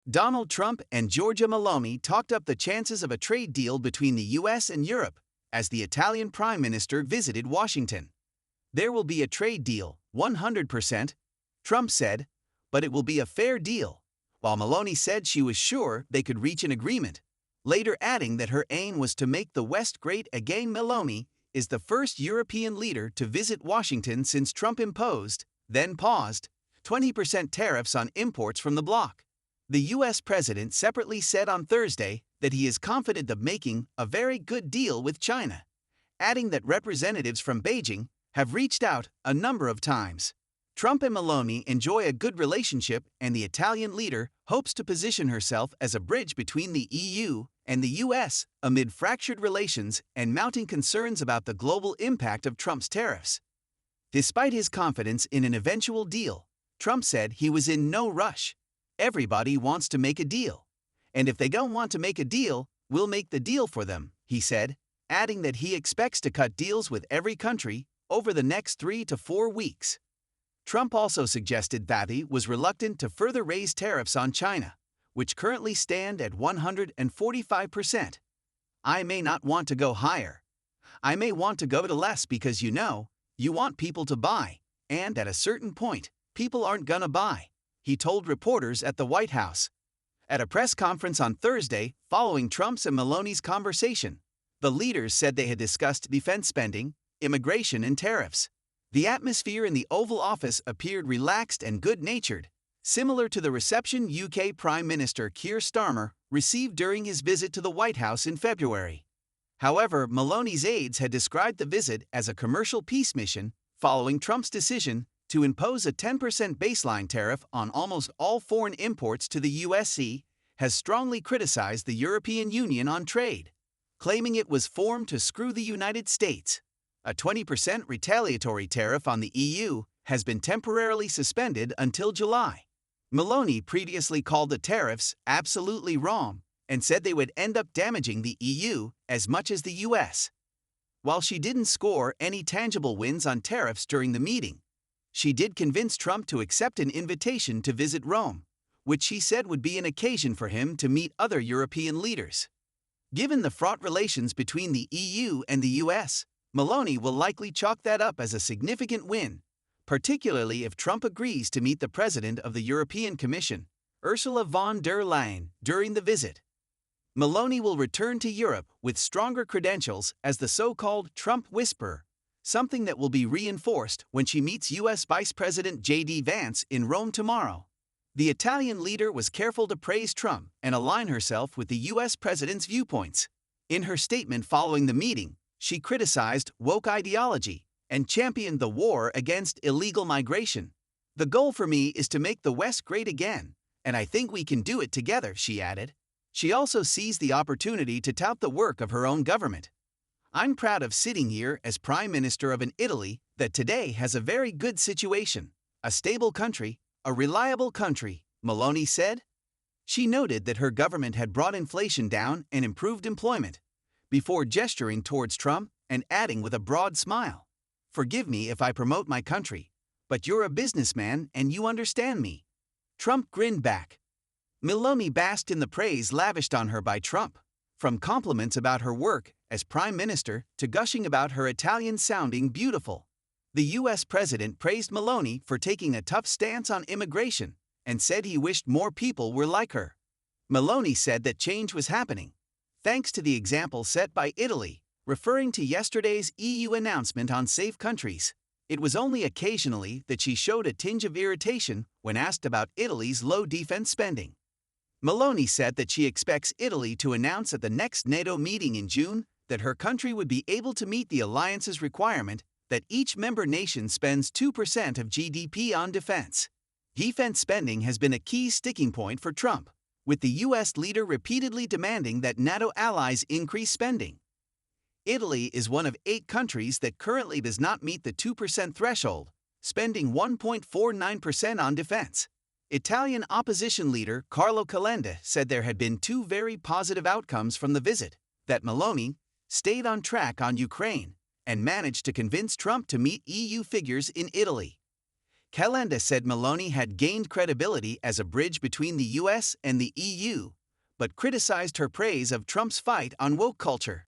Donald Trump and Giorgia Meloni talked up the chances of a trade deal between the US and Europe as the Italian Prime Minister visited Washington. There will be a trade deal, 100%, Trump said, but it will be a fair deal, while Meloni said she was sure they could reach an agreement, later adding that her aim was to make the West great again. Meloni is the first European leader to visit Washington since Trump imposed, then paused, 20% tariffs on imports from the bloc. The U.S. president separately said on Thursday that he is confident of making a very good deal with China, adding that representatives from Beijing have reached out a number of times. Trump and Meloni enjoy a good relationship, and the Italian leader hopes to position herself as a bridge between the EU and the U.S. amid fractured relations and mounting concerns about the global impact of Trump's tariffs. Despite his confidence in an eventual deal, Trump said he was in no rush. Everybody wants to make a deal. And if they don't want to make a deal, we'll make the deal for them, he said, adding that he expects to cut deals with every country over the next 3 to 4 weeks. Trump also suggested that he was reluctant to further raise tariffs on China, which currently stand at 145%. I may not want to go higher. I may want to go to less because you want people to buy, and at a certain point, people aren't gonna buy, he told reporters at the White House. At a press conference on Thursday following Trump's and Meloni's conversation, the leaders said they had discussed defense spending, immigration, and tariffs. The atmosphere in the Oval Office appeared relaxed and good-natured, similar to the reception UK Prime Minister Keir Starmer received during his visit to the White House in February. However, Meloni's aides had described the visit as a commercial peace mission following Trump's decision to impose a 10% baseline tariff on almost all foreign imports to the USC, has strongly criticized the European Union on trade, claiming it was formed to screw the United States. A 20% retaliatory tariff on the EU has been temporarily suspended until July. Meloni previously called the tariffs absolutely wrong and said they would end up damaging the EU as much as the US. While she didn't score any tangible wins on tariffs during the meeting, she did convince Trump to accept an invitation to visit Rome, which she said would be an occasion for him to meet other European leaders. Given the fraught relations between the EU and the US, Meloni will likely chalk that up as a significant win, particularly if Trump agrees to meet the president of the European Commission, Ursula von der Leyen, during the visit. Meloni will return to Europe with stronger credentials as the so-called Trump whisperer, something that will be reinforced when she meets U.S. Vice President J.D. Vance in Rome tomorrow. The Italian leader was careful to praise Trump and align herself with the U.S. president's viewpoints. In her statement following the meeting, she criticized woke ideology and championed the war against illegal migration. The goal for me is to make the West great again, and I think we can do it together, she added. She also seized the opportunity to tout the work of her own government. I'm proud of sitting here as Prime Minister of an Italy that today has a very good situation, a stable country, a reliable country, Meloni said. She noted that her government had brought inflation down and improved employment, before gesturing towards Trump and adding with a broad smile, "Forgive me if I promote my country, but you're a businessman and you understand me." Trump grinned back. Meloni basked in the praise lavished on her by Trump, from compliments about her work as Prime Minister to gushing about her Italian-sounding beautiful. The U.S. president praised Meloni for taking a tough stance on immigration and said he wished more people were like her. Meloni said that change was happening, thanks to the example set by Italy, referring to yesterday's EU announcement on safe countries. It was only occasionally that she showed a tinge of irritation when asked about Italy's low defense spending. Meloni said that she expects Italy to announce at the next NATO meeting in June that her country would be able to meet the alliance's requirement that each member nation spends 2% of GDP on defense. Defense spending has been a key sticking point for Trump, with the U.S. leader repeatedly demanding that NATO allies increase spending. Italy is one of 8 countries that currently does not meet the 2% threshold, spending 1.49% on defense. Italian opposition leader Carlo Calenda said there had been 2 very positive outcomes from the visit, that Meloni stayed on track on Ukraine and managed to convince Trump to meet EU figures in Italy. Calenda said Meloni had gained credibility as a bridge between the US and the EU, but criticized her praise of Trump's fight on woke culture.